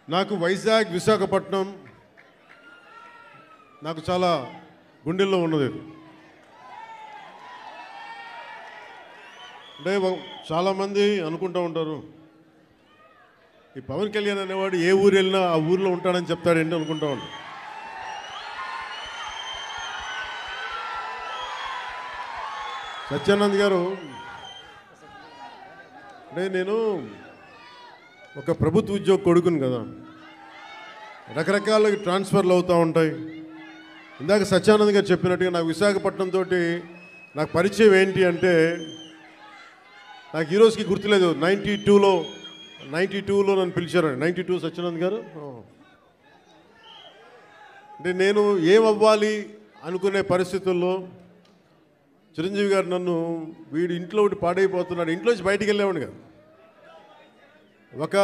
నాకు వైజాగ్ విశాఖపట్నం నాకు చాలా గుండెల్లో ఉన్నది. అంటే చాలామంది అనుకుంటూ ఉంటారు, ఈ పవన్ కళ్యాణ్ అనేవాడు ఏ ఊరు వెళ్ళినా ఆ ఊరిలో ఉంటాడని చెప్తాడేంటి అనుకుంటా ఉంటాడు. సత్యానంద్ గారు, అంటే నేను ఒక ప్రభుత్వ ఉద్యోగ కొడుకుని కదా, రకరకాల ట్రాన్స్ఫర్లు అవుతూ ఉంటాయి. ఇందాక సత్యానంద్ గారు చెప్పినట్టుగా నాకు విశాఖపట్నం తోటి నాకు పరిచయం ఏంటి అంటే, నాకు ఈ రోజుకి గుర్తులేదు. 92లో నన్ను పిలిచారండి. 92 సత్యానంద్ గారు. అంటే నేను ఏమవ్వాలి అనుకునే పరిస్థితుల్లో చిరంజీవి గారు నన్ను, వీడు ఇంట్లో ఒకటి పాడైపోతున్నాడు, ఇంట్లోంచి బయటికి వెళ్ళేవాడు కదా. ఒక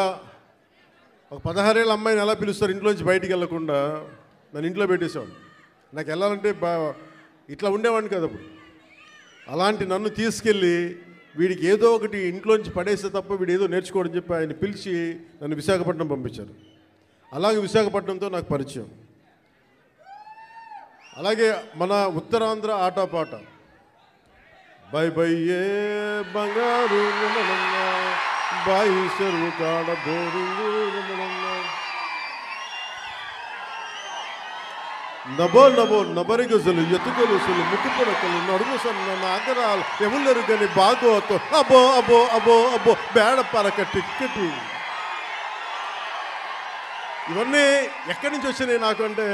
16 ఏళ్ళ అమ్మాయిని ఎలా పిలుస్తారు ఇంట్లోంచి బయటికి వెళ్ళకుండా, నన్ను ఇంట్లో పెట్టేసేవాడు. నాకు వెళ్ళాలంటే ఇట్లా ఉండేవాడిని కదా అప్పుడు. అలాంటి నన్ను తీసుకెళ్ళి వీడికి ఏదో ఒకటి ఇంట్లోంచి పడేస్తే తప్ప వీడు ఏదో నేర్చుకోవడం చెప్పి ఆయన పిలిచి నన్ను విశాఖపట్నం పంపించారు. అలాగే విశాఖపట్నంతో నాకు పరిచయం. అలాగే మన ఉత్తరాంధ్ర ఆటపాట, బై బై ఏ బంగారు బాయి చెరువు కాడ బోరింగు నబో నబో నబరిగజలు ఎత్తుకొలుసులు ముక్కు పొడకలు నడుము సన్న నాగరాలు ఎవరు కానీ బాగోతో అబో అబో అబో అబో బేడ పరక టిక్కెట్. ఇవన్నీ ఎక్కడి నుంచి వచ్చినాయి నాకు అంటే,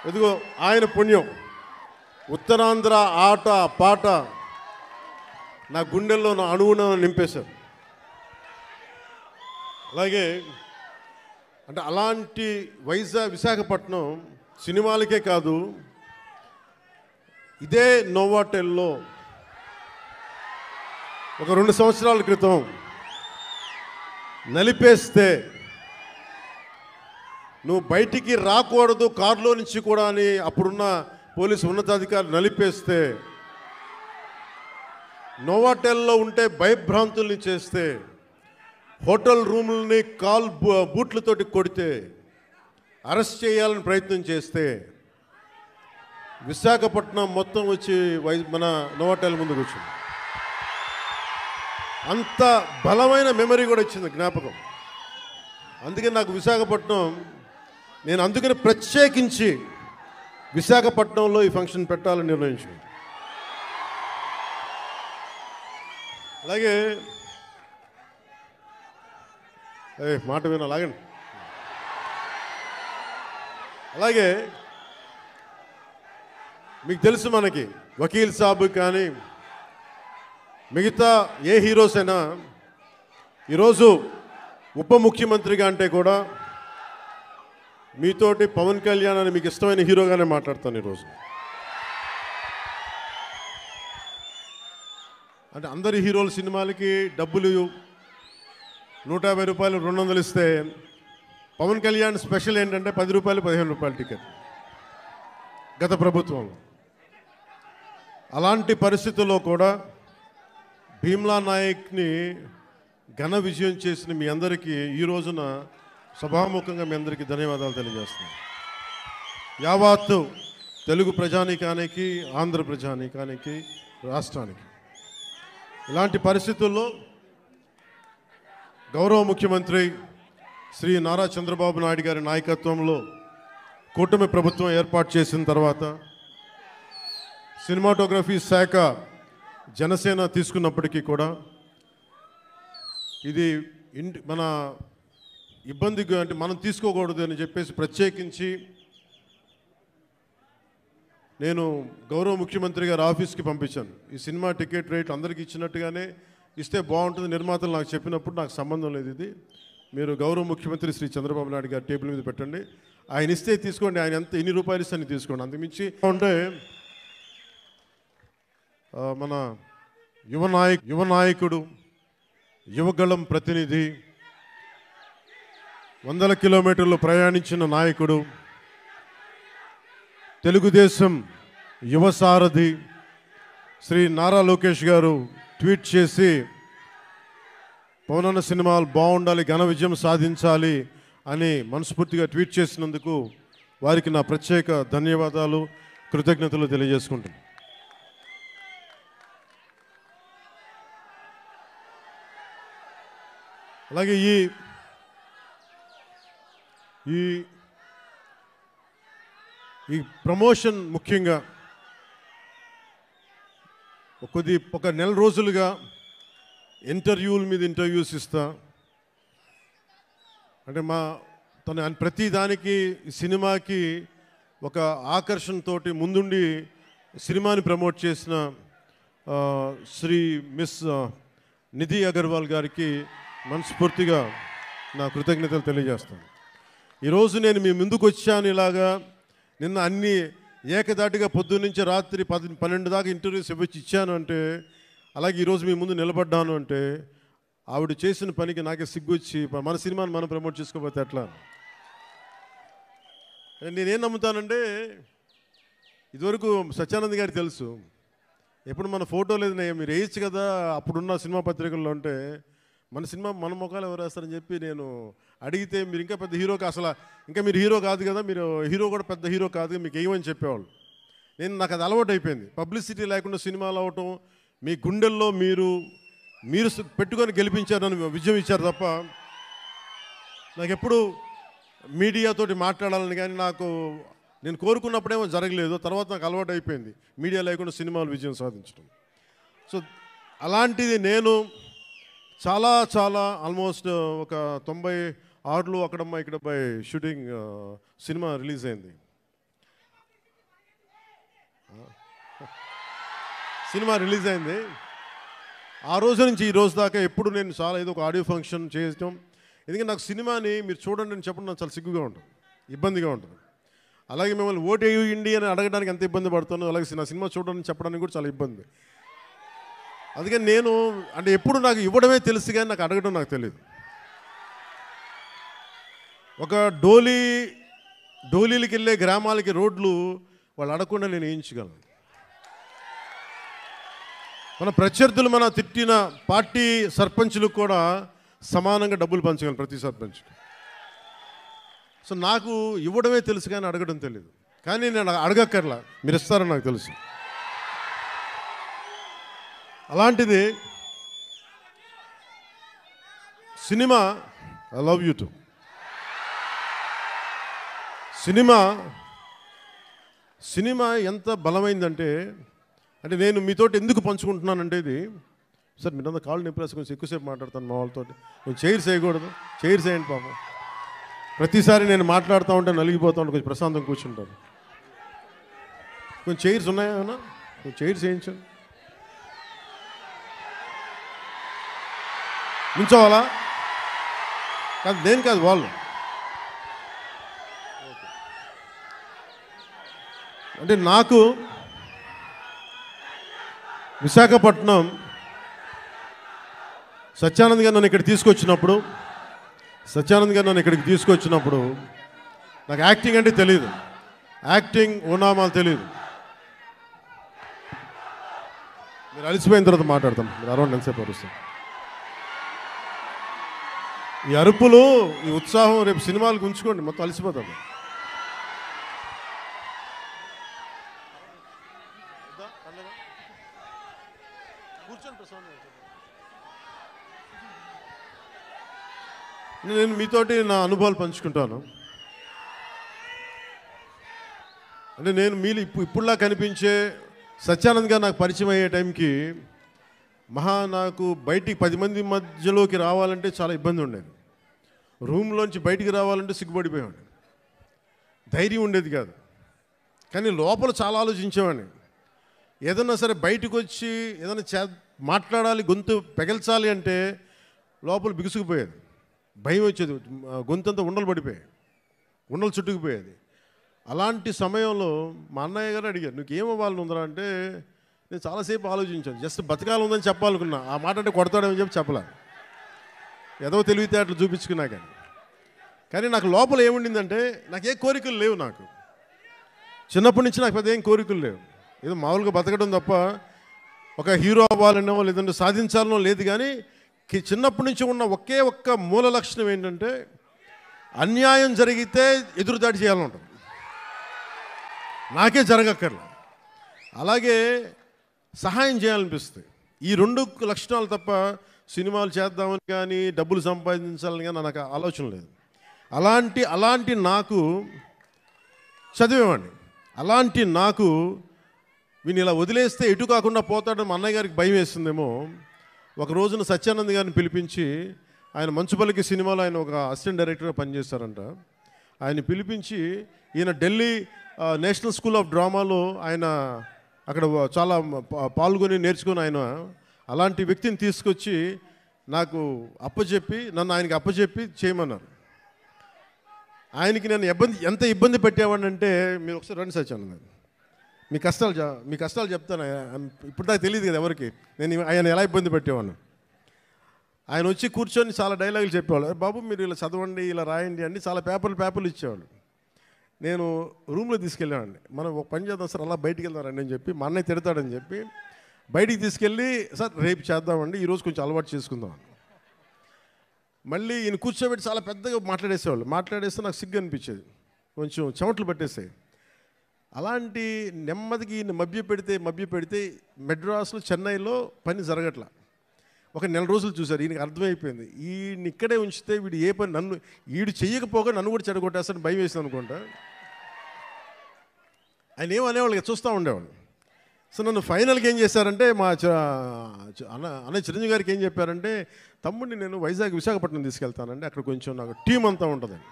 ఎదుగో ఆయన పుణ్యం. ఉత్తరాంధ్ర ఆట పాట నా గుండెల్లో నా అణువున నింపేశారు. అలాగే అంటే అలాంటి విశాఖపట్నం సినిమాలకే కాదు, ఇదే నోవాటెల్లో ఒక 2 సంవత్సరాల క్రితం నలిపేస్తే, నువ్వు బయటికి రాకూడదు కారులో నుంచి కూడా అని అప్పుడున్న పోలీసు ఉన్నతాధికారులు నలిపేస్తే, నోవాటెల్లో ఉంటే భయభ్రాంతుల్ని చేస్తే, హోటల్ రూములని బూట్లతోటి కొడితే, అరెస్ట్ చేయాలని ప్రయత్నం చేస్తే, విశాఖపట్నం మొత్తం వచ్చి మన నోవాటెల్ ముందుకు వచ్చింది. అంత బలమైన మెమరీ కూడా వచ్చింది, జ్ఞాపకం. అందుకని నాకు విశాఖపట్నం, నేను అందుకని ప్రత్యేకించి విశాఖపట్నంలో ఈ ఫంక్షన్ పెట్టాలని నిర్ణయించుకున్నాను. అలాగే మాట వినాలాగండి. అలాగే మీకు తెలుసు, మనకి వకీల్ సాబ్ కానీ మిగతా ఏ హీరోస్ అయినా ఈరోజు ఉప ముఖ్యమంత్రిగా అంటే కూడా మీతోటి పవన్ కళ్యాణ్ అని మీకు ఇష్టమైన హీరోగానే మాట్లాడతాను ఈరోజు. అంటే అందరి హీరోల సినిమాలకి డబ్బులు 150 రూపాయలు 200 ఇస్తే, పవన్ కళ్యాణ్ స్పెషల్ ఏంటంటే 10 రూపాయలు 15 రూపాయలు టికెట్ గత ప్రభుత్వంలో. అలాంటి పరిస్థితుల్లో కూడా భీమ్లా నాయక్ని ఘన విజయం చేసిన మీ అందరికీ ఈ రోజున సభాముఖంగా మీ అందరికీ ధన్యవాదాలు తెలియజేస్తున్నాను. యావత్తు తెలుగు ప్రజానీకానికి, ఆంధ్ర ప్రజానీకానికి, రాష్ట్రానికి. ఇలాంటి పరిస్థితుల్లో గౌరవ ముఖ్యమంత్రి శ్రీ నారా చంద్రబాబు నాయుడు గారి నాయకత్వంలో కూటమి ప్రభుత్వం ఏర్పాటు చేసిన తర్వాత సినిమాటోగ్రఫీ శాఖ జనసేన తీసుకున్నప్పటికీ కూడా ఇది మన ఇబ్బందిగా, అంటే మనం తీసుకోకూడదు అని చెప్పేసి ప్రత్యేకించి నేను గౌరవ ముఖ్యమంత్రి గారి ఆఫీస్కి పంపించాను. ఈ సినిమా టికెట్ రేట్ అందరికీ ఇచ్చినట్టుగానే ఇస్తే బాగుంటుంది, నిర్మాతలు నాకు చెప్పినప్పుడు నాకు సంబంధం లేదు, ఇది మీరు గౌరవ ముఖ్యమంత్రి శ్రీ చంద్రబాబు నాయుడు గారి టేబుల్ మీద పెట్టండి, ఆయన ఇస్తే తీసుకోండి, ఆయన ఎంత ఎన్ని రూపాయలు ఇస్తే తీసుకోండి. అంతకుమించి అంటే మన యువ నాయకుడు, యువగళం ప్రతినిధి, 100 కిలోమీటర్లు ప్రయాణించిన నాయకుడు, తెలుగుదేశం యువ సారథి శ్రీ నారా లోకేష్ గారు ట్వీట్ చేసి పవనన్న సినిమాలు బాగుండాలి, ఘన విజయం సాధించాలి అని మనస్ఫూర్తిగా ట్వీట్ చేసినందుకు వారికి నా ప్రత్యేక ధన్యవాదాలు, కృతజ్ఞతలు తెలియజేసుకుంటున్నాను. అలాగే ఈ ప్రమోషన్ ముఖ్యంగా ఒక నెల రోజులుగా ఇంటర్వ్యూల మీద ఇంటర్వ్యూస్ ఇస్తా, అంటే తన ప్రతి దానికి సినిమాకి ఒక ఆకర్షణతోటి ముందుండి సినిమాని ప్రమోట్ చేసిన శ్రీ మిస్ నిధి అగర్వాల్ గారికి మనస్ఫూర్తిగా నా కృతజ్ఞతలు తెలియజేస్తాను. ఈరోజు నేను మీ ముందుకు వచ్చాను ఇలాగా, నిన్న అన్ని ఏకదాటిగా పొద్దున్నుంచి రాత్రి 12 దాకా ఇంటర్వ్యూస్ ఇచ్చాను అంటే, అలాగే ఈరోజు మీ ముందు నిలబడ్డాను అంటే ఆవిడ చేసిన పనికి నాకే సిగ్గొచ్చి మన సినిమాని మనం ప్రమోట్ చేసుకోకపోతే ఎట్లా. నేనేం నమ్ముతానంటే, ఇదివరకు సత్యానంద్ గారికి తెలుసు, ఎప్పుడు మన ఫోటో లేదు మీరు వేయచ్చు కదా అప్పుడున్న సినిమా పత్రికల్లో అంటే, మన సినిమా మన ముఖాలు ఎవరు వేస్తారని చెప్పి నేను అడిగితే, మీరు ఇంకా పెద్ద హీరోకి అసలు ఇంకా మీరు హీరో కాదు కదా, మీరు హీరో కూడా పెద్ద హీరో కాదు, మీకు ఏమని చెప్పేవాళ్ళు. నాకు అది అలవాటు అయిపోయింది. పబ్లిసిటీ లేకుండా సినిమాలు అవ్వటం, మీ గుండెల్లో మీరు పెట్టుకొని గెలిపించారని విజయం ఇచ్చారు తప్ప, నాకు ఎప్పుడు మీడియాతోటి మాట్లాడాలని కానీ నేను కోరుకున్నప్పుడేమో జరగలేదు. తర్వాత నాకు అలవాటు అయిపోయింది మీడియా లేకుండా సినిమాలు విజయం సాధించడం. సో అలాంటిది నేను చాలా ఆల్మోస్ట్ ఒక 96లో అక్కడమ్మ ఇక్కడపై షూటింగ్ సినిమా రిలీజ్ అయింది. ఆ రోజు నుంచి ఈ రోజు దాకా ఎప్పుడు నేను చాలా ఏదో ఒక ఆడియో ఫంక్షన్ చేయటం, ఎందుకంటే నాకు సినిమాని మీరు చూడండి అని చెప్పడం నాకు చాలా సిగ్గుగా ఉంటుంది, ఇబ్బందిగా ఉంటుంది. అలాగే మిమ్మల్ని ఓటు వేయండి అని అడగడానికి ఎంత ఇబ్బంది పడుతాను, అలాగే నా సినిమా చూడడానికి చెప్పడానికి కూడా చాలా ఇబ్బంది. అందుకని నేను అంటే ఎప్పుడు నాకు ఇవ్వడమే తెలుసు కానీ నాకు అడగడం నాకు తెలియదు. ఒక డోలీలకి వెళ్ళే గ్రామాలకి రోడ్లు వాళ్ళు అడగకుండా నేను వేయించగలను. మన ప్రత్యర్థులు మన తిట్టిన పార్టీ సర్పంచులకు కూడా సమానంగా డబ్బులు పంచగలను ప్రతి సర్పంచ్కి. సో నాకు ఇవ్వడమే తెలుసు కానీ అడగడం తెలియదు. కానీ నేను అడగక్కర్లా, మీరు ఇస్తారని నాకు తెలుసు. అలాంటిది cinema I love you to cinema ఎంత బలమైందంటే, అంటే నేను మీతోటి ఎందుకు పంచుకుంటున్నానంటే, ఇది సార్ మీరంతా కాళ్ళు నింపేసి కొంచెం ఎక్కువసేపు మాట్లాడతాను మా వాళ్ళతో, కొంచెం చైర్స్ వేయకూడదు, చైర్స్ వేయండి పాపం. ప్రతిసారి నేను మాట్లాడుతూ ఉంటే నలిగిపోతూ ఉంటే కొంచెం ప్రశాంతంగా కూర్చుంటాను. కొంచెం చైర్స్ ఉన్నాయా, కొంచెం చైర్స్ వేయించండి. నించోవాలా కాదు, నేను కాదు వాళ్ళు. అంటే నాకు విశాఖపట్నం సత్యానంద్ గారు నన్ను ఇక్కడికి తీసుకొచ్చినప్పుడు నాకు యాక్టింగ్ అంటే తెలియదు, యాక్టింగ్ ఓనామాలు తెలియదు. మీరు అలసిపోయిన తర్వాత మాట్లాడతాం, మీరు అరౌండ్ ఎంతసేపు అరుస్తాం. ఈ అరుపులు, ఈ ఉత్సాహం రేపు సినిమాలకు ఉంచుకోండి, మొత్తం అలసిపోతాం. నేను మీతోటి నా అనుభవాలు పంచుకుంటాను. అంటే నేను ఇప్పుడులా కనిపించే సత్యానంద్ గారు నాకు పరిచయం అయ్యే టైంకి నాకు బయటికి 10 మంది మధ్యలోకి రావాలంటే చాలా ఇబ్బంది ఉండేది. రూమ్లోంచి బయటికి రావాలంటే సిగ్గుపడిపోయాడు, ధైర్యం ఉండేది కాదు. కానీ లోపల చాలా ఆలోచించేవాడిని. ఏదన్నా సరే బయటకు వచ్చి ఏదైనా మాట్లాడాలి, గొంతు పెగల్చాలి అంటే లోపల బిగుసుకుపోయేది, భయం వచ్చేది, గొంతంతా ఉండలు చుట్టుకుపోయేది. అలాంటి సమయంలో మా అన్నయ్య గారు అడిగారు, నీకు ఏమవ్వాలని ఉందరా అంటే, నేను చాలాసేపు ఆలోచించాను. జస్ట్ బతకాలి ఉందని చెప్పాలనుకున్నా, ఆ మాట అంటే కొడతాడని చెప్పలే, ఏదో తెలివితేటలు చూపించుకున్నా. కానీ నాకు లోపల ఏముండిందంటే, నాకు ఏ కోరికలు లేవు. నాకు చిన్నప్పటి నుంచి నాకు పెద్ద ఏం కోరికలు లేవు, ఏదో మామూలుగా బతకడం తప్ప ఒక హీరో అవ్వాలనో లేదంటే సాధించాలనో లేదు. కానీ చిన్నప్పటి నుంచి ఉన్న ఒక్క మూల లక్షణం ఏంటంటే, అన్యాయం జరిగితే ఎదురుదాడి చేయాలని ఉంటుంది, నాకే జరగక్కర్లా. అలాగే సహాయం చేయాలనిపిస్తుంది. ఈ 2 లక్షణాలు తప్ప సినిమాలు చేద్దామని కానీ డబ్బులు సంపాదించాలని కానీ నాకు ఆలోచన లేదు. అలాంటి నాకు చదివేవాడిని. అలాంటి నాకు వీని ఇలా వదిలేస్తే ఎటు కాకుండా పోతాడని మా అన్నయ్య గారికి భయం వేస్తుందేమో. ఒక రోజున సత్యానంద్ గారిని పిలిపించి, ఆయన మంచుపల్లికి సినిమాలో ఆయన ఒక అసిస్టెంట్ డైరెక్టర్గా పనిచేస్తారంట. ఆయన పిలిపించి ఈయన ఢిల్లీ నేషనల్ స్కూల్ ఆఫ్ డ్రామాలో ఆయన అక్కడ చాలా పాల్గొని నేర్చుకుని ఆయన అలాంటి వ్యక్తిని తీసుకొచ్చి నాకు నన్ను ఆయనకి అప్పచెప్పి చేయమన్నారు. ఆయనకి నేను ఎంత ఇబ్బంది పెట్టేవాడినంటే, మీరు ఒకసారి రండి సత్యానంద్ గారు, మీ కష్టాలు చెప్తాను. ఇప్పుడు దాకా తెలియదు కదా ఎవరికి నేను ఆయన ఎలా ఇబ్బంది పెట్టేవాడిని. ఆయన వచ్చి కూర్చొని చాలా డైలాగులు చెప్పేవాళ్ళు. బాబు మీరు ఇలా చదవండి, ఇలా రాయండి అని చాలా పేపర్లు ఇచ్చేవాళ్ళు. నేను రూమ్లో తీసుకెళ్ళామండి. మనం ఒక పని చేద్దాం సార్, అలా బయటికి వెళ్దారండి అని చెప్పి, మా అన్నయ్య తిడతాడని చెప్పి బయటికి తీసుకెళ్ళి, సార్ రేపు చేద్దామండి, ఈరోజు కొంచెం అలవాటు చేసుకుందాం. మళ్ళీ ఈయన కూర్చోబెట్టి చాలా పెద్దగా మాట్లాడేస్తే నాకు సిగ్గు అనిపించేది, కొంచెం చెమటలు పట్టేసాయి. అలాంటి నెమ్మదికి ఈయన మభ్య పెడితే మెడ్రాస్లో, చెన్నైలో పని జరగట్లా. ఒక 1 నెల రోజులు చూశారు. ఈయనకి అర్థమైపోయింది, ఈయన ఇక్కడే ఉంచితే వీడు ఏ పని వీడు చెయ్యకపోగా నన్ను కూడా చెడగొట్టేస్తాను భయం వేసింది అనుకుంటా. ఆయన ఏమనేవాళ్ళు చూస్తూ ఉండేవాళ్ళు. సో నన్ను ఫైనల్గా ఏం చేశారంటే, మా అన్నయ్య చిరంజీవి గారికి ఏం చెప్పారంటే, తమ్ముడిని నేను విశాఖపట్నం తీసుకెళ్తానండి, అక్కడ కొంచెం నాకు టీం అంతా ఉంటుందని.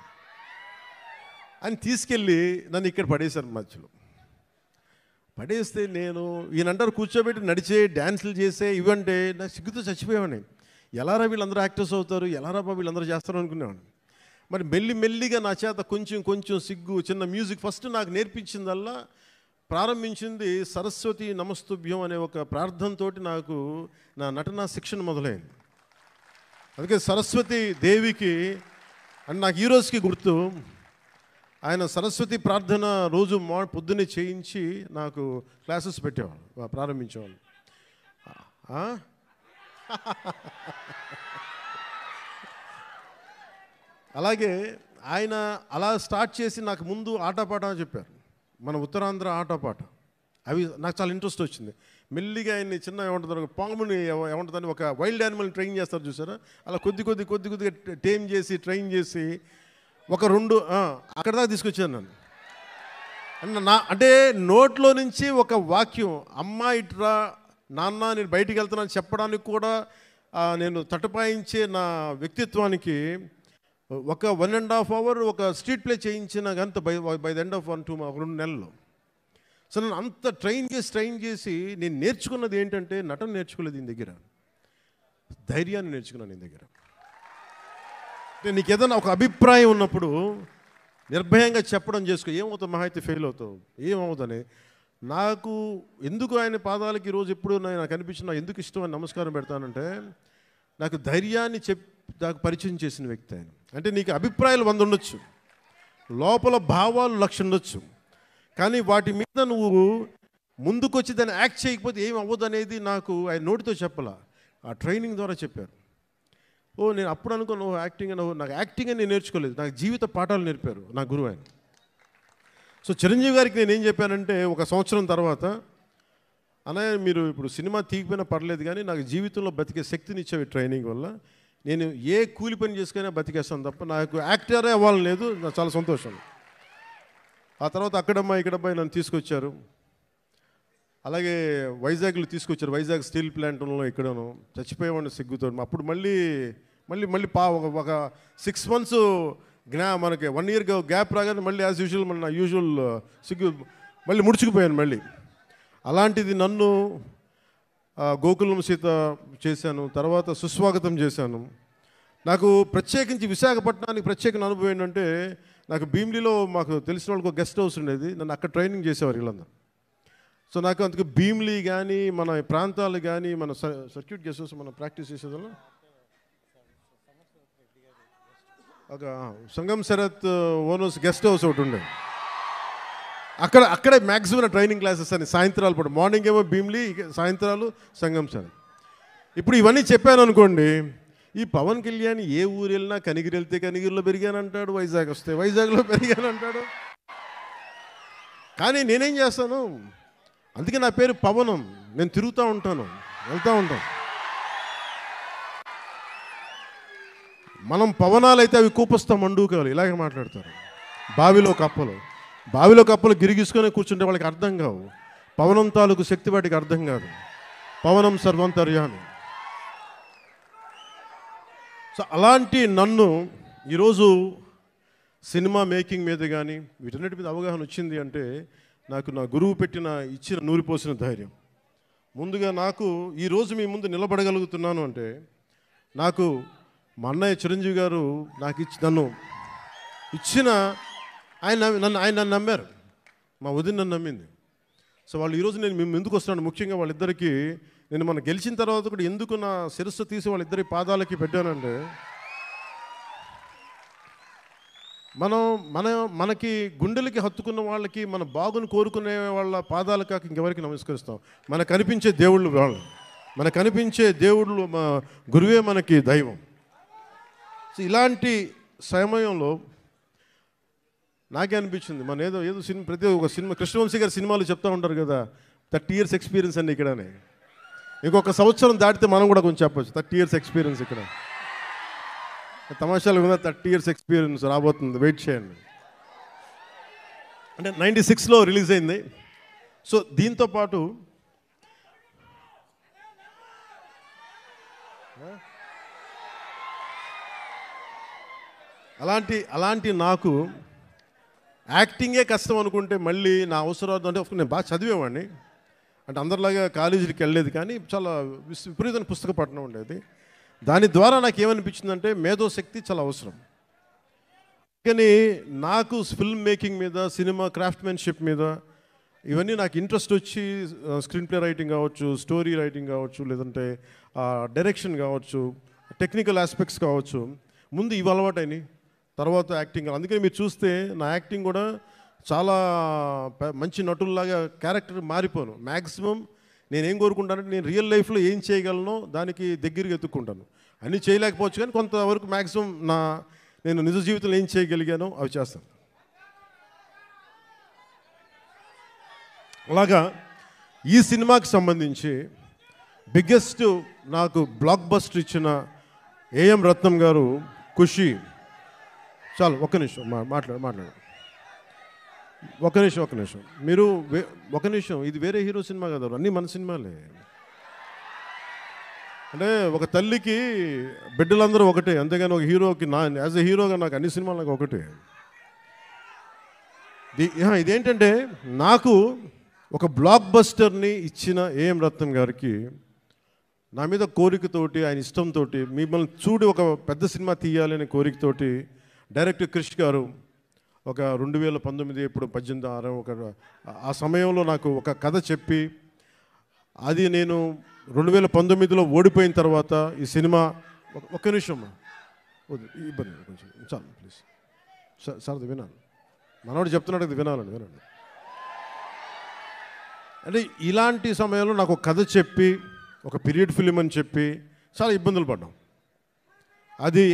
అని తీసుకెళ్ళి నన్ను ఇక్కడ పడేశారు. మధ్యలో పడేస్తే నేను ఈయనంటారు కూర్చోబెట్టి నడిచే డ్యాన్సులు చేసే ఇవంటే నాకు సిగ్గుతో చచ్చిపోయేవాడిని. ఎలారా వీళ్ళందరూ యాక్టర్స్ అవుతారు, ఎలారా వీళ్ళందరూ చేస్తారు అనుకునేవాడిని. మరి మెల్లిగా నా చేత కొంచెం సిగ్గు, చిన్న మ్యూజిక్ ఫస్ట్ నాకు నేర్పించిందల్లా ప్రారంభించింది సరస్వతి నమస్తుభ్యం అనే ఒక ప్రార్థనతోటి నాకు నా నటనా శిక్షణ మొదలైంది. అందుకే సరస్వతి దేవికి అని నాకు ఈ రోజుకి గుర్తు. ఆయన సరస్వతి ప్రార్థన రోజు పొద్దున్నే చేయించి నాకు క్లాసెస్ పెట్టేవాళ్ళు, ప్రారంభించేవాళ్ళు. అలాగే ఆయన అలా స్టార్ట్ చేసి నాకు ముందు ఆటపాట చెప్పారు, మన ఉత్తరాంధ్ర ఆటపాట. అవి నాకు చాలా ఇంట్రెస్ట్ వచ్చింది. మెల్లిగా ఆయన్ని చిన్న ఏమంటుందో పాముని ఏమంటుందని ఒక వైల్డ్ యానిమల్ని ట్రైన్ చేస్తారు చూసారా, అలా కొద్దిగా ట్రైన్ చేసి ఒక 2 అక్కడ దాకా తీసుకొచ్చాను నన్ను. అంటే నోట్లో నుంచి ఒక వాక్యం, అమ్మ ఇట్రా నాన్న నేను బయటికి వెళ్తున్నాను చెప్పడానికి కూడా నేను తటపాయించే నా వ్యక్తిత్వానికి ఒక 1.5 hour ఒక స్ట్రీట్ ప్లే చేయించిన అంత బై ద ఎండ్ ఆఫ్ 2 నెలల్లో. సో నన్ను అంత ట్రైన్ చేసి నేను నేర్చుకున్నది ఏంటంటే, నటన నేర్చుకోలేదు ఈయన దగ్గర, ధైర్యాన్ని నేర్చుకున్నాను ఈయన దగ్గర. అంటే నీకు ఏదైనా ఒక అభిప్రాయం ఉన్నప్పుడు నిర్భయంగా చెప్పడం చేసుకో. ఏమవుతావు, మహా అయితే ఫెయిల్ అవుతావు, ఏమవుతుందని. నాకు ఎందుకు ఆయన పాదాలకి ఈరోజు ఎప్పుడు నాకు అనిపించిన ఎందుకు ఇష్టం అని నమస్కారం పెడతానంటే, నాకు ధైర్యాన్ని నాకు పరిచయం చేసిన వ్యక్తి ఆయన. అంటే నీకు అభిప్రాయాలు 100 ఉండొచ్చు, లోపల భావాలు 1,00,000 ఉండొచ్చు, కానీ వాటి మీద నువ్వు ముందుకొచ్చి దాన్ని యాక్ట్ చేయకపోతే ఏం అవ్వదు అనేది నాకు ఆయన నోటితో చెప్పాల, ఆ ట్రైనింగ్ ద్వారా చెప్పారు. నేను అప్పుడు అనుకున్నాను యాక్టింగ్ అని. నాకు యాక్టింగ్ అని నేను నేర్చుకోలేదు, నాకు జీవిత పాఠాలు నేర్పారు నా గురువు ఆయన. సో చిరంజీవి గారికి నేను ఏం చెప్పానంటే, 1 సంవత్సరం తర్వాత, అన్నయ్య మీరు ఇప్పుడు సినిమా తీయకపోయినా పర్లేదు కానీ నాకు జీవితంలో బతికే శక్తిని ఇచ్చేవి ట్రైనింగ్ వల్ల. నేను ఏ కూలి పని చేసుకునే బతికేస్తాను తప్ప నాకు యాక్టరే అవ్వాలని లేదు. నాకు చాలా సంతోషం. ఆ తర్వాత అక్కడమ్మా ఇక్కడమ్మా నన్ను తీసుకొచ్చారు. అలాగే వైజాగ్లో తీసుకొచ్చారు, వైజాగ్ స్టీల్ ప్లాంట్లో ఇక్కడను చచ్చిపోయేవాడిని సిగ్గుతో. అప్పుడు మళ్ళీ ఒక 6 months మనకి 1 year గ్యాప్ రాగానే మళ్ళీ యాజ్ యూజువల్ మన యూజువల్ సిగ్గు మళ్ళీ ముడుచుకుపోయాను మళ్ళీ. అలాంటిది నన్ను గోకులం సీత చేశాను, తర్వాత సుస్వాగతం చేశాను. నాకు ప్రత్యేకించి విశాఖపట్నానికి ప్రత్యేక అనుభవం ఏంటంటే, నాకు భీమిలీలో మాకు తెలిసిన వాళ్ళకి గెస్ట్ హౌస్ ఉండేది, నన్ను అక్కడ ట్రైనింగ్ చేసేవారు వీళ్ళందరూ. సో నాకు అందుకు భీమిలీ కానీ మన ప్రాంతాలు కానీ మన సర్క్యూట్ గెస్ట్ హౌస్ మనం ప్రాక్టీస్ చేసేదాన్ని ఒక సంగం శరత్ ఓనర్స్ గెస్ట్ హౌస్ ఒకటి ఉండేది. అక్కడే మ్యాక్సిమం ట్రైనింగ్ క్లాసెస్ అని సాయంత్రాలు పూట, మార్నింగ్ ఏమో భీమిలీ, సాయంత్రాలు సంగం శరత్. ఇప్పుడు ఇవన్నీ చెప్పాను అనుకోండి, ఈ పవన్ కళ్యాణ్ ఏ ఊరు వెళ్ళినా కనిగిరి వెళ్తే కనిగిరిలో పెరిగానంటాడు, వైజాగ్ వస్తే వైజాగ్లో పెరిగానంటాడు. కానీ నేనేం చేస్తాను, అందుకే నా పేరు పవనం. నేను తిరుగుతూ ఉంటాను, వెళ్తూ ఉంటాను. మనం పవనాలు అయితే అవి కూపస్తా మండూకాలు ఇలాగే మాట్లాడతారు. బావిలో కప్పలు గిరిగిసుకొని కూర్చుంటే వాళ్ళకి అర్థం కావు. పవనం తాలూకు శక్తి వాటికి అర్థం కాదు. పవనం సర్వంతర్యామి. సో అలాంటి నన్ను ఈరోజు సినిమా మేకింగ్ మీద కానీ వీటన్నిటి మీద అవగాహన వచ్చింది అంటే నాకు నా గురువు ఇచ్చిన నూరిపోసిన ధైర్యం. ముందుగా నాకు ఈరోజు మీ ముందు నిలబడగలుగుతున్నాను అంటే నాకు మా అన్నయ్య చిరంజీవి గారు నాకు నన్ను ఇచ్చిన ఆయన నన్ను నమ్మారు. మా వదిన నన్ను నమ్మింది. సో వాళ్ళు ఈరోజు నేను మేము ఎందుకు వస్తున్నాను, ముఖ్యంగా వాళ్ళిద్దరికీ నేను మనం గెలిచిన తర్వాత కూడా ఎందుకు నా శిరస్సు తీసి వాళ్ళిద్దరి పాదాలకి పెట్టానంటే మనకి గుండెలకి హత్తుకున్న వాళ్ళకి మన బాగుని కోరుకునే వాళ్ళ పాదాలు కాక ఇంకెవరికి నమస్కరిస్తాం. మనకు కనిపించే దేవుళ్ళు వాళ్ళు, మనకు కనిపించే దేవుళ్ళు మా గురువే మనకి దైవం. సో ఇలాంటి సమయంలో నాకే అనిపించింది, మన ఏదో సినిమా ప్రతి ఒక్క సినిమా కృష్ణవంశీ గారి సినిమాలు చెప్తూ ఉంటారు కదా 30 years ఎక్స్పీరియన్స్ అండి ఇక్కడనే. ఇంకొక సంవత్సరం దాటితే మనం కూడా కొంచెం చెప్పచ్చు 30 years ఎక్స్పీరియన్స్ ఇక్కడ. తమాషాలు కూడా 30 years ఎక్స్పీరియన్స్ రాబోతుంది, వెయిట్ చేయండి. అంటే 96లో రిలీజ్ అయింది. సో దీంతోపాటు అలాంటి నాకు యాక్టింగే కష్టం అనుకుంటే మళ్ళీ నా అవసరం అంటే నేను బాగా చదివేవాడిని. అంటే అందరిలాగా కాలేజీకి వెళ్ళలేదు, కానీ చాలా విపరీతమైన పుస్తక పఠనం ఉండేది. దాని ద్వారా నాకు ఏమనిపించిందంటే మేధోశక్తి చాలా అవసరం. కానీ నాకు ఫిల్మ్ మేకింగ్ మీద, సినిమా క్రాఫ్ట్మెన్షిప్ మీద ఇవన్నీ నాకు ఇంట్రెస్ట్ వచ్చి స్క్రీన్ ప్లే రైటింగ్ కావచ్చు, స్టోరీ రైటింగ్ కావచ్చు, లేదంటే డైరెక్షన్ కావచ్చు, టెక్నికల్ ఆస్పెక్ట్స్ కావచ్చు, ముందు ఇవి అలవాటైనాయి. తర్వాత యాక్టింగ్. అందుకని మీరు చూస్తే నా యాక్టింగ్ కూడా చాలా మంచి నటుల్లాగా క్యారెక్టర్ మారిపోను. మ్యాక్సిమం నేనేం కోరుకుంటానంటే నేను రియల్ లైఫ్లో ఏం చేయగలనో దానికి దగ్గరగా ఎత్తుక్కుంటాను. అన్నీ చేయలేకపోవచ్చు కానీ కొంతవరకు మ్యాక్సిమం నేను నిజ జీవితంలో ఏం చేయగలిగానో అవి చేస్తాను. అలాగా ఈ సినిమాకి సంబంధించి బిగ్గెస్ట్ నాకు బ్లాక్ బస్టర్ ఇచ్చిన ఏఎం రత్నం గారు ఖుషి. చాలు ఒక్క నిమిషం మాట్లాడు ఒక్క నిమిషం మీరు ఒక నిమిషం. ఇది వేరే హీరో సినిమా కదా, అన్నీ మన సినిమాలే. అంటే ఒక తల్లికి బిడ్డలందరూ ఒకటే, అంతేగాని ఒక హీరోకి యాజ్ ఎ హీరోగా నాకు అన్ని సినిమాలు నాకు ఒకటే. ఇదేంటంటే నాకు ఒక బ్లాక్ బస్టర్ని ఇచ్చిన ఏఎం రత్నం గారికి నా మీద కోరికతోటి, ఆయన ఇష్టంతో, మిమ్మల్ని చూడి ఒక పెద్ద సినిమా తీయాలనే కోరికతోటి డైరెక్టర్ క్రిష్ గారు ఒక 2019 ఇప్పుడు 18 ఒక ఆ సమయంలో నాకు ఒక కథ చెప్పి, అది నేను 2019లో ఓడిపోయిన తర్వాత ఈ సినిమా ఒక్క నిమిషం ఇబ్బంది కొంచెం చాలు ప్లీజ్ సార్, అది వినాలి, మనవాడు చెప్తున్నాడు, అది వినాలండి. అంటే ఇలాంటి సమయంలో నాకు ఒక కథ చెప్పి, ఒక పీరియడ్ ఫిలిం అని చెప్పి చాలా ఇబ్బందులు పడ్డాం. అది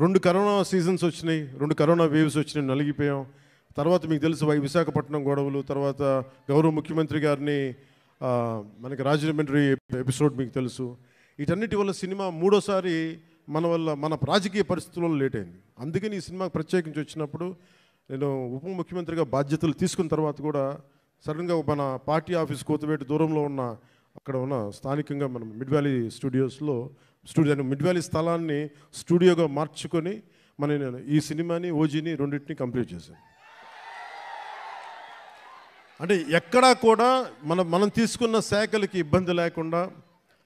2 కరోనా సీజన్స్ వచ్చినాయి, 2 కరోనా వేవ్స్ వచ్చినాయి, నలిగిపోయాం. తర్వాత మీకు తెలుసు విశాఖపట్నం గొడవలు, తర్వాత గౌరవ ముఖ్యమంత్రి గారిని మనకి రాజమండ్రి ఎపిసోడ్ మీకు తెలుసు. వీటన్నిటి వల్ల సినిమా 3వసారి మన రాజకీయ పరిస్థితుల్లో లేట్ అయింది. అందుకని ఈ సినిమాకి ప్రత్యేకించి వచ్చినప్పుడు నేను ఉప ముఖ్యమంత్రిగా బాధ్యతలు తీసుకున్న తర్వాత కూడా సడన్గా మన పార్టీ ఆఫీస్ కోతవేటు దూరంలో అక్కడ ఉన్న స్థానికంగా మనం మిడ్ వ్యాలీ స్టూడియోస్లో మిడ్ వ్యాలీ స్థలాన్ని స్టూడియోగా మార్చుకొని నేను ఈ సినిమాని ఓజీని రెండింటిని కంప్లీట్ చేశాను. అంటే ఎక్కడా కూడా మనం తీసుకున్న శాఖలకి ఇబ్బంది లేకుండా,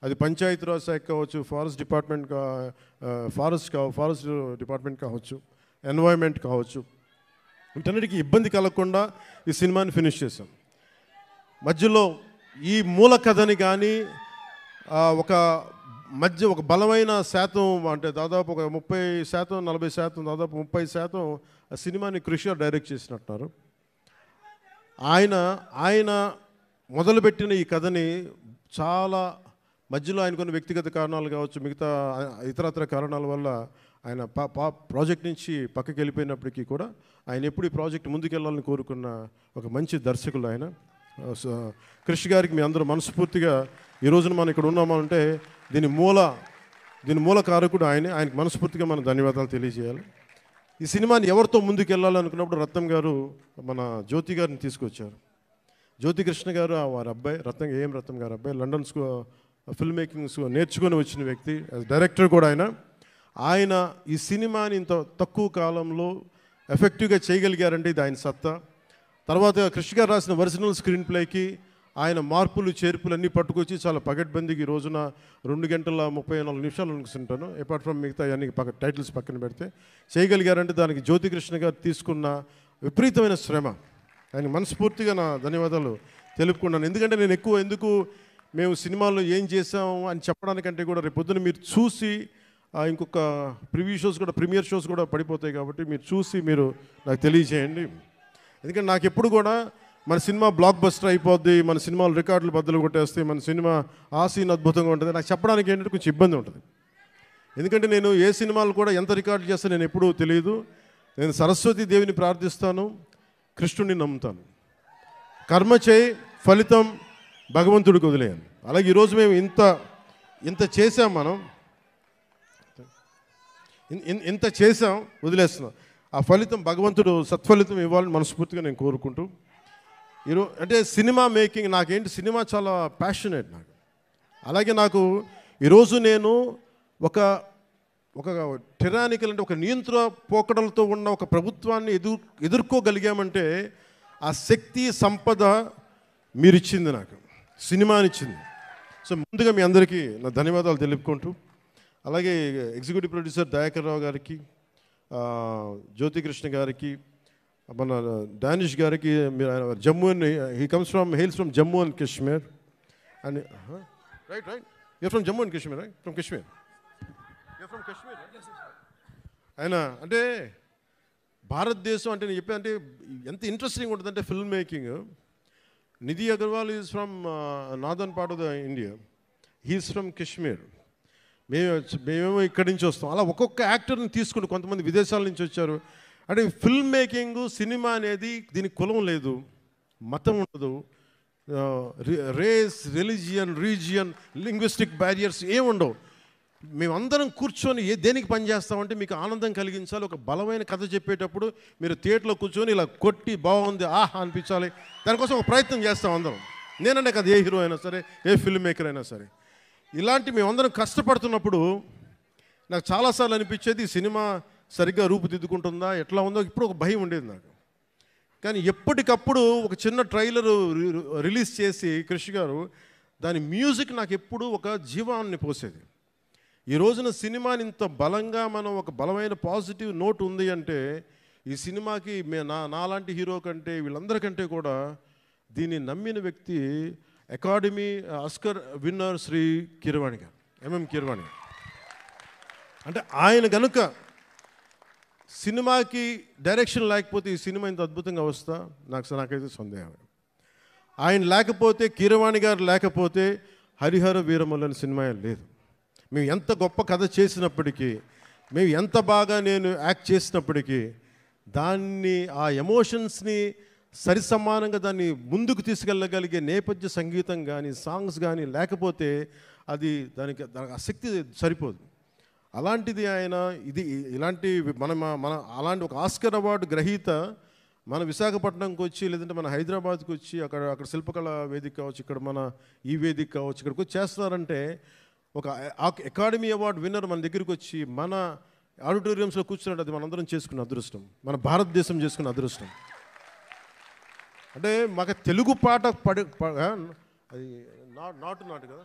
అది పంచాయతీరాజ్ శాఖ కావచ్చు, ఫారెస్ట్ డిపార్ట్మెంట్ కావచ్చు, ఎన్వైర్న్మెంట్ కావచ్చు, వీటన్నిటికీ ఇబ్బంది కలగకుండా ఈ సినిమాని ఫినిష్ చేశాం. మధ్యలో ఈ మూల కథని కానీ ఒక బలమైన శాతం, అంటే దాదాపు ఒక 30%, 40%, దాదాపు 30% ఆ సినిమాని క్రిష్ డైరెక్ట్ చేసినట్టున్నారు. ఆయన మొదలుపెట్టిన ఈ కథని చాలా మధ్యలో ఆయన కొన్ని వ్యక్తిగత కారణాలు కావచ్చు, మిగతా ఇతరత్ర కారణాల వల్ల ఆయన ప్రాజెక్ట్ నుంచి పక్కకి వెళ్ళిపోయినప్పటికీ కూడా ఆయన ఎప్పుడు ఈ ప్రాజెక్ట్ ముందుకెళ్ళాలని కోరుకున్న ఒక మంచి దర్శకులు ఆయన. క్రిష్ గారికి మీ అందరూ మనస్ఫూర్తిగా ఈ రోజున మనం ఇక్కడ ఉన్నామంటే దీని మూల కారకుడు ఆయనకి మనస్ఫూర్తిగా మనం ధన్యవాదాలు తెలియజేయాలి. ఈ సినిమాని ఎవరితో ముందుకెళ్ళాలనుకున్నప్పుడు రత్నం గారు మన జ్యోతి గారిని తీసుకొచ్చారు. జ్యోతి కృష్ణ గారు వారి అబ్బాయి రత్నం గారు అబ్బాయి లండన్ ఫిల్మ్ మేకింగ్ నేర్చుకొని వచ్చిన వ్యక్తి, డైరెక్టర్ కూడా ఆయన ఈ సినిమాని ఇంత తక్కువ కాలంలో ఎఫెక్టివ్గా చేయగలిగారంటే ఇది ఆయన సత్తా. తర్వాత కృష్ణ గారు రాసిన ఒరిజినల్ స్క్రీన్ ప్లేకి ఆయన మార్పులు చేర్పులు అన్నీ పట్టుకొచ్చి చాలా పగడ్బందీకి ఈ రోజున 2 గంటల 34 నిమిషాలు అనుకుంటాను, అపార్ట్ ఫ్రమ్ మిగతా అన్ని టైటిల్స్ పక్కన పెడితే చేయగలిగారంటే దానికి జ్యోతి కృష్ణ గారు తీసుకున్న విపరీతమైన శ్రమ. ఆయన మనస్ఫూర్తిగా నా ధన్యవాదాలు తెలుపుకున్నాను. ఎందుకంటే నేను ఎందుకు మేము సినిమాలో ఏం చేసాము అని చెప్పడానికంటే కూడా రేపు పొద్దున మీరు చూసి ఇంకొక ప్రీమియర్ షోస్ కూడా పడిపోతాయి కాబట్టి మీరు చూసి మీరు నాకు తెలియజేయండి. ఎందుకంటే నాకు ఎప్పుడు కూడా మన సినిమా బ్లాక్ బస్టర్ అయిపోద్ది, మన సినిమాలు రికార్డులు బద్దలు కొట్టేస్తాయి, మన సినిమా ఆ సీన్ అద్భుతంగా ఉంటుంది నాకు చెప్పడానికి ఏంటంటే కొంచెం ఇబ్బంది ఉంటుంది. ఎందుకంటే నేను ఏ సినిమాలు కూడా ఎంత రికార్డులు చేస్తాను నేను ఎప్పుడూ తెలియదు. నేను సరస్వతి దేవిని ప్రార్థిస్తాను, కృష్ణుడిని నమ్ముతాను. కర్మ చేయి, ఫలితం భగవంతుడికి వదిలేయాలి. అలాగే ఈరోజు మేము ఇంత చేసాం, మనం ఇంత చేసాం, వదిలేస్తున్నాం. ఆ ఫలితం భగవంతుడు సత్ఫలితం ఇవ్వాలని మనస్ఫూర్తిగా నేను కోరుకుంటూ అంటే సినిమా మేకింగ్ నాకేంటి సినిమా చాలా ప్యాషనేట్ నాకు. అలాగే నాకు ఈరోజు నేను ఒక టెరానికల్ అంటే ఒక నియంత్రణ పోకడలతో ఉన్న ఒక ప్రభుత్వాన్ని ఎదుర్కోగలిగామంటే ఆ శక్తి సంపద మీరిచ్చింది, నాకు సినిమానిచ్చింది. సో ముందుగా మీ అందరికీ నా ధన్యవాదాలు తెలుపుకుంటూ అలాగే ఎగ్జిక్యూటివ్ ప్రొడ్యూసర్ దయాకర్ రావు గారికి, జ్యోతి కృష్ణ గారికి, మన డానిష్ గారికి, Jammu and hails from Jammu and Kashmir and right you're from Jammu and Kashmir right from Kashmir you're from Kashmir. ఆయన అంటే భారతదేశం అంటే నేను చెప్పాను అంటే ఎంత ఇంట్రెస్టింగ్ ఉంటుందంటే film making. Nidhi Agarwal is from northern part of the India, he is from Kashmir. మేమేమో ఇక్కడి నుంచి వస్తాం. అలా ఒక్కొక్క యాక్టర్ని తీసుకుని కొంతమంది విదేశాల నుంచి వచ్చారు. అంటే ఫిల్మ్ మేకింగ్ సినిమా అనేది దీనికి కులం లేదు, మతం ఉండదు, race, religion, region, linguistic barriers ఏముండవు. మేమందరం కూర్చొని దేనికి పనిచేస్తామంటే మీకు ఆనందం కలిగించాలి. ఒక బలమైన కథ చెప్పేటప్పుడు మీరు థియేటర్లో కూర్చొని ఇలా కొట్టి బాగుంది ఆహా అనిపించాలి, దానికోసం ఒక ప్రయత్నం చేస్తాం అందరం. నేనంటే కదా ఏ హీరో అయినా సరే, ఏ ఫిల్మ్ మేకర్ అయినా సరే, ఇలాంటి మేమందరం కష్టపడుతున్నప్పుడు నాకు చాలాసార్లు అనిపించేది ఈ సినిమా సరిగ్గా రూపుదిద్దుకుంటుందా ఎట్లా ఉందో ఇప్పుడు ఒక భయం ఉండేది నాకు. కానీ ఎప్పటికప్పుడు ఒక చిన్న ట్రైలర్ రిలీజ్ చేసి కృషి గారు దాని మ్యూజిక్ నాకు ఎప్పుడు ఒక జీవాన్ని పోసేది. ఈ రోజున సినిమాని ఇంత బలంగా మనం ఒక బలమైన పాజిటివ్ నోట్ ఉంది అంటే ఈ సినిమాకి నాలాంటి హీరో కంటే వీళ్ళందరికంటే కూడా దీన్ని నమ్మిన వ్యక్తి academy Oscar winner Shri Keeravani గారు, ఎంఎం కీరవాణి గారు. అంటే ఆయన కనుక సినిమాకి డైరెక్షన్ లేకపోతే ఈ సినిమా ఇంత అద్భుతంగా వస్తా నాకైతే సందేహం. ఆయన లేకపోతే, కీరవాణి గారు లేకపోతే హరిహర వీరమల్లు అనే సినిమా లేదు. మేము ఎంత గొప్ప కథ చేసినప్పటికీ, మేము ఎంత బాగా నేను యాక్ట్ చేసినప్పటికీ దాన్ని ఆ ఎమోషన్స్ని సరిసమానంగా దాన్ని ముందుకు తీసుకెళ్ళగలిగే నేపథ్య సంగీతం కానీ సాంగ్స్ కానీ లేకపోతే దానికి ఆ శక్తి సరిపోదు. అలాంటిది ఆయన ఇలాంటి మన అలాంటి ఒక ఆస్కర్ అవార్డు గ్రహీత మన విశాఖపట్నంకి వచ్చి లేదంటే మన హైదరాబాద్కి వచ్చి అక్కడ శిల్పకళ వేదిక కావచ్చు, ఇక్కడ మన ఈ వేదిక కావచ్చు, ఇక్కడికి వచ్చి చేస్తున్నారంటే ఒక అకాడమీ అవార్డు విన్నర్ మన దగ్గరికి వచ్చి మన ఆడిటోరియంస్లో కూర్చున్నట్టు అది మనందరం చేసుకున్న అదృష్టం, మన భారతదేశం చేసుకున్న అదృష్టం. అంటే మాకు తెలుగు పాట అది నాటు కదా,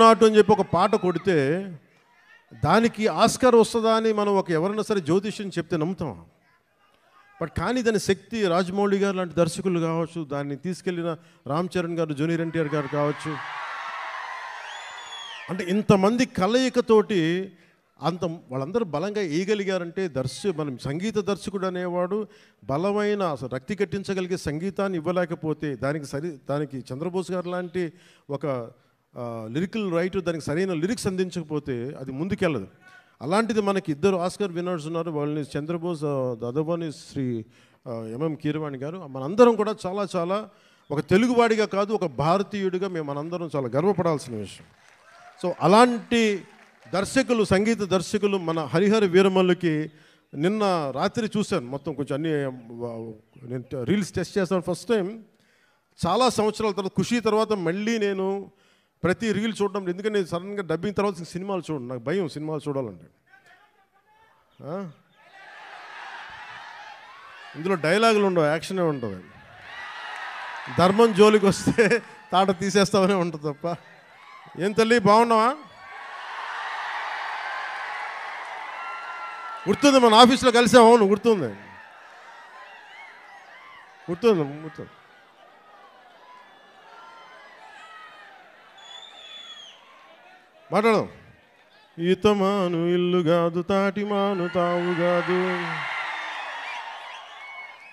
నాటు అని చెప్పి ఒక పాట కొడితే దానికి ఆస్కార్ వస్తుందా అని మనం ఎవరైనా సరే జ్యోతిష్యం చెప్తే నమ్ముతాం. బట్ కానీ దాని శక్తి రాజమౌళి గారు లాంటి దర్శకులు కావచ్చు, దాన్ని తీసుకెళ్ళిన రామ్ చరణ్ గారు, జూనియర్ ఎన్టీఆర్ గారు కావచ్చు, అంటే ఇంతమంది కలయికతోటి వాళ్ళందరూ బలంగా వేయగలిగారంటే మనం సంగీత దర్శకుడు అనేవాడు బలమైన అసలు రక్తి కట్టించగలిగే సంగీతాన్ని ఇవ్వలేకపోతే దానికి చంద్రబోస్ గారు లాంటి ఒక లిరికల్ రైటర్ దానికి సరైన లిరిక్స్ అందించకపోతే అది ముందుకెళ్ళదు. అలాంటిది మనకి ఇద్దరు ఆస్కర్ విన్నర్స్ ఉన్నారు. వాళ్ళని చంద్రబోస్, అదర్వన్ శ్రీ ఎంఎం కీరవాణి గారు. మనందరం కూడా చాలా చాలా ఒక తెలుగువాడిగా కాదు, ఒక భారతీయుడిగా మనందరం చాలా గర్వపడాల్సిన విషయం. సో అలాంటి దర్శకులు, సంగీత దర్శకులు మన హరిహర వీరమల్లుకి నిన్న రాత్రి చూశాను మొత్తం. కొంచెం అన్ని నేను రీల్స్ టెస్ట్ చేస్తాను ఫస్ట్ టైం చాలా సంవత్సరాల తర్వాత. ఖుషి తర్వాత మళ్ళీ నేను ప్రతి రీల్ చూడడం, ఎందుకంటే నేను సడన్గా డబ్బింగ్ తర్వాత సినిమాలు చూడండి, నాకు భయం సినిమాలు చూడాలంటే. ఇందులో డైలాగులు ఉండవు, యాక్షనే ఉంటుంది. ధర్మం జోలికి వస్తే తాట తీసేస్తామనే ఉంటుంది తప్ప. ఏం తల్లి బాగున్నావా? గుర్తుంది, మన ఆఫీస్లో కలిసాం. అవును గుర్తుంది. మాట్లాడదాం. ఈతమాను ఇల్లు కాదు, తాటిమాను తావు కాదు,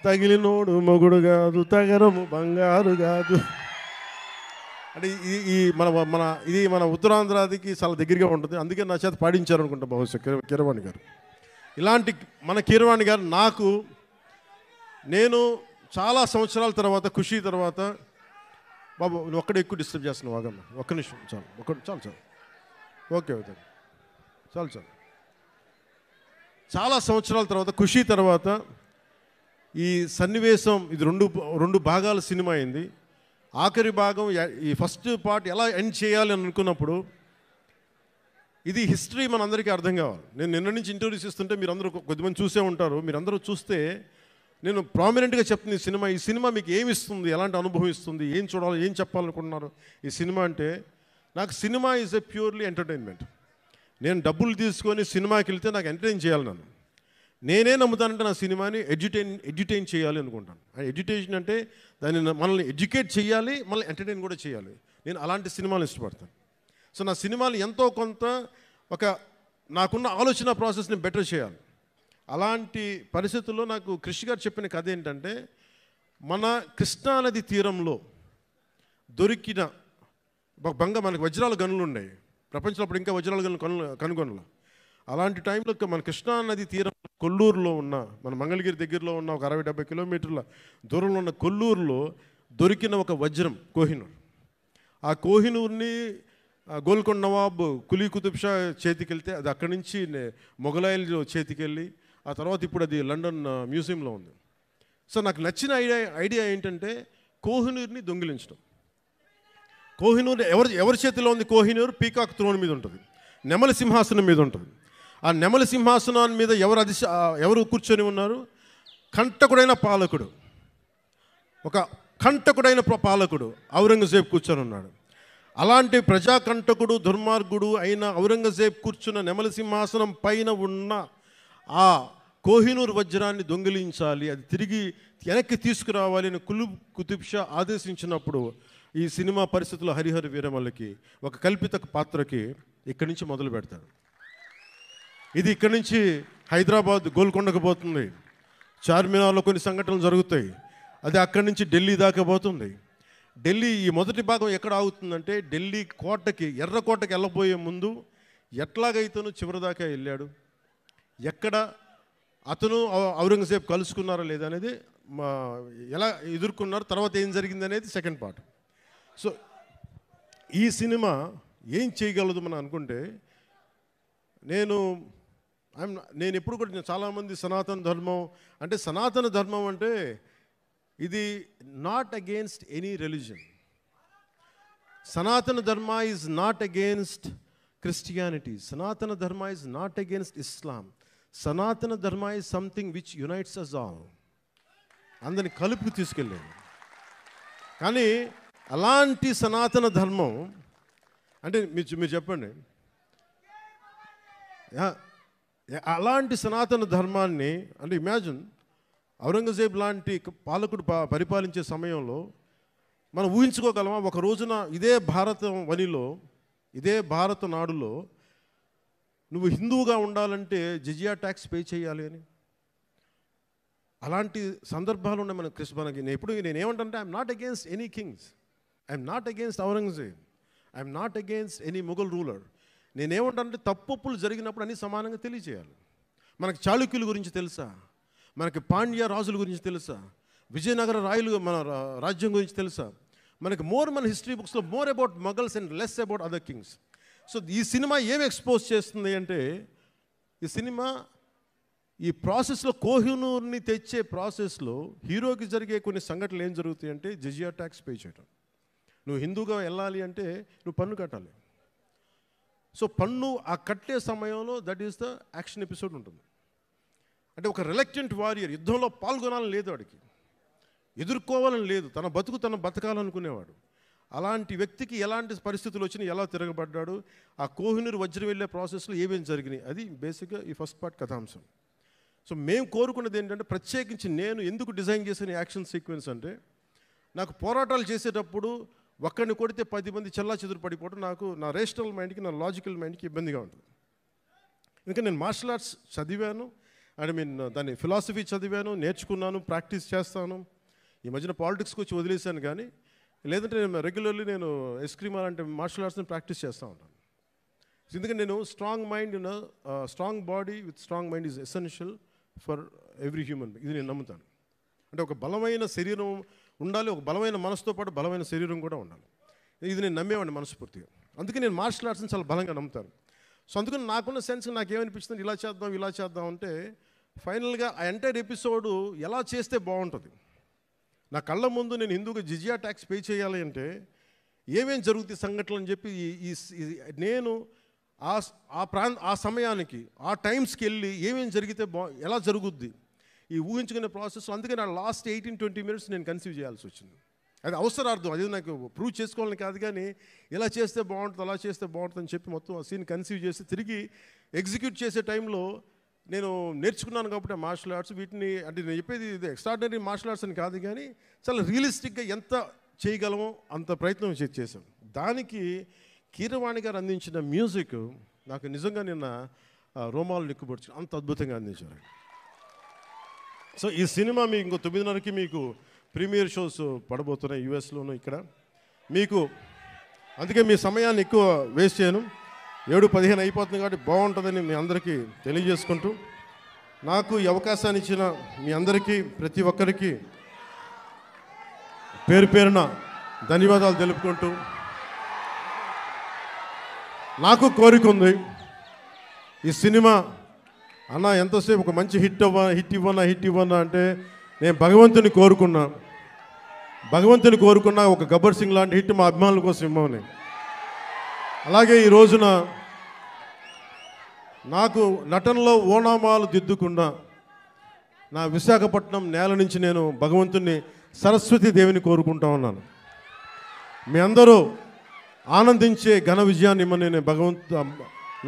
తగిలినోడు మొగుడు కాదు, తగరము బంగారు కాదు. అంటే ఈ ఇది మన ఉత్తరాంధ్రాదికి చాలా దగ్గరగా ఉంటుంది. అందుకే నా చేత పాడించారు అనుకుంటా బహుశా కీరవాణి గారు. ఇలాంటి మన కీరవాణి గారు నేను చాలా సంవత్సరాల తర్వాత, ఖుషి తర్వాత, బాబు నువ్వు ఒక్కడే ఎక్కువ డిస్టర్బ్ చేస్తున్నావు, వాగమ్మ ఒక్క నిమిషం చాలు, చాలు ఓకే చాలు. చాలా సంవత్సరాల తర్వాత, ఖుషి తర్వాత ఈ సన్నివేశం, ఇది రెండు భాగాల సినిమా అయింది. ఆఖరి భాగం, ఈ ఫస్ట్ పార్ట్ ఎలా ఎండ్ చేయాలి అని అనుకున్నప్పుడు, ఇది హిస్టరీ మనందరికీ అర్థం కావాలి. నేను నిన్న నుంచి ఇంటర్వ్యూస్ ఇస్తుంటే మీరందరూ కొద్దిమంది చూసే ఉంటారు. మీరందరూ చూస్తే నేను ప్రామినెంట్గా చెప్తుంది, ఈ సినిమా మీకు ఏమి ఇస్తుంది, ఎలాంటి అనుభవం ఇస్తుంది, ఏం చూడాలి, ఏం చెప్పాలనుకుంటున్నారు ఈ సినిమా అంటే. నాకు cinema is a purely entertainment. నేను డబ్బులు తీసుకొని సినిమాకి వెళ్తే నాకు ఎంటర్టైన్ చేయాలి. నేనే నమ్ముతానంటే నా సినిమాని ఎడ్యుటైన్ చేయాలి అనుకుంటాను. ఎడ్యుటేషన్ అంటే మనల్ని ఎడ్యుకేట్ చేయాలి, మళ్ళీ ఎంటర్టైన్ కూడా చేయాలి. నేను అలాంటి సినిమాలు ఇష్టపడతాను. సో నా సినిమాలు ఎంతో కొంత నాకున్న ఆలోచన ప్రాసెస్ని బెటర్ చేయాలి. అలాంటి పరిస్థితుల్లో నాకు కృషి గారు చెప్పిన కథ ఏంటంటే, మన కృష్ణానది తీరంలో దొరికిన మనకి వజ్రాల గనులు ఉన్నాయి. ప్రపంచంలో అప్పుడు ఇంకా వజ్రాల గనులు కనుగొనల. అలాంటి టైంలో మన కృష్ణానది తీరం కొల్లూరులో ఉన్న, మన మంగళగిరి దగ్గరలో ఉన్న ఒక 60-70 కిలోమీటర్ల దూరంలో ఉన్న కొల్లూరులో దొరికిన ఒక వజ్రం కోహినూర్. ఆ కోహినూర్ని గోల్కొండ నవాబ్ కులీ కుతుబ్ షా చేతికి వెళ్తే అది అక్కడి నుంచి మొఘలాయిల చేతికి వెళ్ళి ఆ తర్వాత ఇప్పుడు అది లండన్ మ్యూజియంలో ఉంది. సో నాకు నచ్చిన ఐడియా ఏంటంటే కోహినూర్ని దొంగిలించడం. కోహినూర్ ఎవరి చేతిలో ఉంది? కోహినూర్ పీకాక్ త్రోన్ మీద ఉంటుంది, నెమలి సింహాసనం మీద ఉంటుంది. ఆ నెమలి సింహాసనాన్ని మీద ఎవరు కూర్చొని ఉన్నారు? కంటకుడైన పాలకుడు, ఒక కంటకుడైన పాలకుడు ఔరంగజేబ్ కూర్చొని ఉన్నాడు. అలాంటి ప్రజాకంటకుడు, దుర్మార్గుడు అయిన ఔరంగజేబ్ కూర్చున్న నెమలి సింహాసనం పైన ఉన్న ఆ కోహినూర్ వజ్రాన్ని దొంగిలించాలి, అది తిరిగి వెనక్కి తీసుకురావాలి అని కుతుబ్ షా ఆదేశించినప్పుడు ఈ సినిమా పరిస్థితుల్లో హరిహర వీరమల్లుకి ఒక కల్పిత పాత్రకి ఇక్కడి నుంచి మొదలు పెడతాడు. ఇది ఇక్కడి నుంచి హైదరాబాద్ గోల్కొండకు పోతుంది, చార్మినార్లో కొన్ని సంఘటనలు జరుగుతాయి, అది అక్కడి నుంచి ఢిల్లీ దాకా పోతుంది. ఢిల్లీ ఈ మొదటి భాగం ఎక్కడ ఆగుతుందంటే, ఢిల్లీ కోటకి, ఎర్రకోటకి వెళ్ళబోయే ముందు ఎట్లాగైతేనూ చివరి దాకా వెళ్ళాడు, ఎక్కడ అతను ఔరంగజేబ్ కలుసుకున్నారా లేదా అనేది, ఎలా ఎదుర్కొన్నారు, తర్వాత ఏం జరిగింది అనేది సెకండ్ పార్ట్. సో ఈ సినిమా ఏం చేయగలదు మనం అనుకుంటే, నేను ఎప్పుడు కూడా చాలామంది సనాతన ధర్మం అంటే ఇది నాట్ అగేన్స్ట్ ఎనీ రిలీజన్. సనాతన Dharma is not against Christianity. సనాతన Dharma is not against Islam. Sanatana Dharma is something which unites us all. అందరిని కలుపుకు తీసుకెళ్ళేది. కానీ అలాంటి సనాతన ధర్మం అంటే మీరు చెప్పండి, అలాంటి సనాతన ధర్మాన్ని అంటే ఇమాజిన్ ఔరంగజేబ్ లాంటి పాలకుడు పరిపాలించే సమయంలో మనం ఊహించుకోగలమా? ఒక రోజున ఇదే భారత నాడులో నువ్వు హిందువుగా ఉండాలంటే జిజియా ట్యాక్స్ పే చేయాలి అని. అలాంటి సందర్భాలు ఉన్నాయి మనకి. నేనేమంటే I'm not against any kings, I'm not against Aurangzeb, I'm not against any Mughal ruler. నేనేమంటానంటే తప్పులు జరిగినప్పుడు అన్ని సమానంగా తెలియజేయాలి. మనకి చాళుక్యుల గురించి తెలుసా, మనకి పాండ్య రాజుల గురించి తెలుసా, విజయనగర రాయలు మన రాజ్యం గురించి తెలుసా, మనకి మన హిస్టరీ బుక్స్లో more about Mughals and less about other Kings. So ఈ సినిమా ఏం ఎక్స్పోజ్ చేస్తుంది అంటే, ఈ సినిమా ఈ ప్రాసెస్లో కోహినూర్ని తెచ్చే ప్రాసెస్లో హీరోకి జరిగే కొన్ని సంఘటనలు ఏం జరుగుతాయి అంటే, జిజియా ట్యాక్స్ పే చేయడం. నువ్వు హిందూగా వెళ్ళాలి అంటే నువ్వు పన్ను కట్టాలి. సో పన్ను ఆ కట్టే సమయంలో that is the action episode ఉంటుంది. అంటే ఒక రిలక్టెంట్ వారియర్, యుద్ధంలో పాల్గొనాలని లేదు, వాడికి ఎదుర్కోవాలని లేదు, తన బతుకు తను బతకాలనుకునేవాడు. అలాంటి వ్యక్తికి ఎలాంటి పరిస్థితులు వచ్చినాయి, ఎలా తిరగబడ్డాడు, ఆ కోహినూర్ వజ్రం వెళ్ళే ప్రాసెస్లో ఏమేమి జరిగినాయి, అది బేసిక్గా ఈ ఫస్ట్ పార్ట్ కథాంశం. సో మేము కోరుకున్నది ఏంటంటే, ప్రత్యేకించి నేను ఎందుకు డిజైన్ చేసిన యాక్షన్ సీక్వెన్స్ అంటే, నాకు పోరాటాలు చేసేటప్పుడు ఒక్కడిని కొడితే 10 మంది చెల్లా చెదురు పడిపోవడం నాకు నా రేషనల్ మైండ్కి, నా లాజికల్ మైండ్కి ఇబ్బందిగా ఉంటుంది. ఇంకా నేను మార్షల్ ఆర్ట్స్ చదివాను, దాన్ని ఫిలాసఫీ చదివాను, నేర్చుకున్నాను, ప్రాక్టీస్ చేస్తాను. ఈ మధ్యన పాలిటిక్స్కి వచ్చి వదిలేశాను, కానీ లేదంటే నేను రెగ్యులర్లీ నేను ఎస్క్రీమ్ అంటే మార్షల్ ఆర్ట్స్ని ప్రాక్టీస్ చేస్తూ ఉంటాను. ఎందుకంటే నేను strong mind, strong body with strong mind is essential for every human. ఇది నేను నమ్ముతాను. అంటే ఒక బలమైన శరీరం ఉండాలి, ఒక బలమైన మనసుతో పాటు బలమైన శరీరం కూడా ఉండాలి. ఇది నేను నమ్మేవాడిని మనస్ఫూర్తిగా. అందుకే నేను మార్షల్ ఆర్ట్స్ని చాలా బలంగా నమ్ముతాను. సో అందుకని నాకున్న సెన్స్ నాకేమనిపించింది, ఇలా చేద్దాం అంటే ఫైనల్గా ఆ ఎంటైర్ ఎపిసోడు ఎలా చేస్తే బాగుంటుంది. నా కళ్ళ ముందు నేను హిందూగా జిజియా ట్యాక్స్ పే చేయాలి అంటే ఏమేమి జరుగుతాయి సంఘటనలు అని చెప్పి నేను ఆ సమయానికి ఆ టైమ్స్కి వెళ్ళి ఏమేమి జరిగితే ఎలా జరుగుద్ది ఈ ఊహించుకునే ప్రాసెస్. అందుకే నా లాస్ట్ 18-20 minutes నేను కన్సీవ్ చేయాల్సి వచ్చింది. అది అవసరార్థం, అది నాకు ప్రూవ్ చేసుకోవాలని కాదు, కానీ ఇలా చేస్తే బాగుంటుంది, అలా చేస్తే బాగుంటుంది అని చెప్పి మొత్తం ఆ సీన్ కన్సీవ్ చేసి తిరిగి ఎగ్జిక్యూట్ చేసే టైంలో నేను నేర్చుకున్నాను కాబట్టి మార్షల్ ఆర్ట్స్. వీటిని అంటే నేను చెప్పేది ఇది ఎక్స్ట్రాడినరీ మార్షల్ ఆర్ట్స్ అని కాదు, కానీ చాలా రియలిస్టిక్గా ఎంత చేయగలమో అంత ప్రయత్నం చేశాం. దానికి కీరవాణి గారు అందించిన మ్యూజిక్ నాకు నిజంగా నిన్న రోమాలు నిక్కుపొడుచు అంత అద్భుతంగా అందించారు. సో ఈ సినిమా మీకు ఇంకో 9:30కి మీకు ప్రీమియర్ షోస్ పడబోతున్నాయి యూఎస్లోను, ఇక్కడ మీకు. అందుకే మీ సమయాన్ని ఎక్కువ వేస్ట్ చేయను. 7:15 అయిపోతుంది కాబట్టి బాగుంటుందని మీ అందరికీ తెలియజేసుకుంటూ, నాకు ఈ అవకాశాన్ని ఇచ్చిన మీ అందరికీ, ప్రతి ఒక్కరికి పేరు పేరున ధన్యవాదాలు తెలుపుకుంటూ, నాకు కోరిక ఉంది, ఈ సినిమా అన్న ఎంతసేపు ఒక మంచి హిట్ ఇవ్వనా అంటే నేను భగవంతుని కోరుకున్నా ఒక గబ్బర్ సింగ్ లాంటి హిట్ మా అభిమానుల కోసం ఇవ్వమని. అలాగే ఈ రోజున నాకు నటనలో ఓనామాలు దిద్దుకున్న నా విశాఖపట్నం నేల నుంచి నేను భగవంతుని సరస్వతి దేవిని కోరుకుంటా ఉన్నాను. మీ అందరూ ఆనందించే ఘన విజయాన్ని ఇమ్మని నేను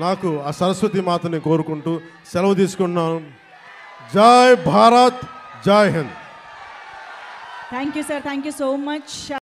నాకు ఆ సరస్వతి మాతని కోరుకుంటూ సెలవు తీసుకున్నాను. జై భారత్, జై Hind. Thank you sir, thank you so much.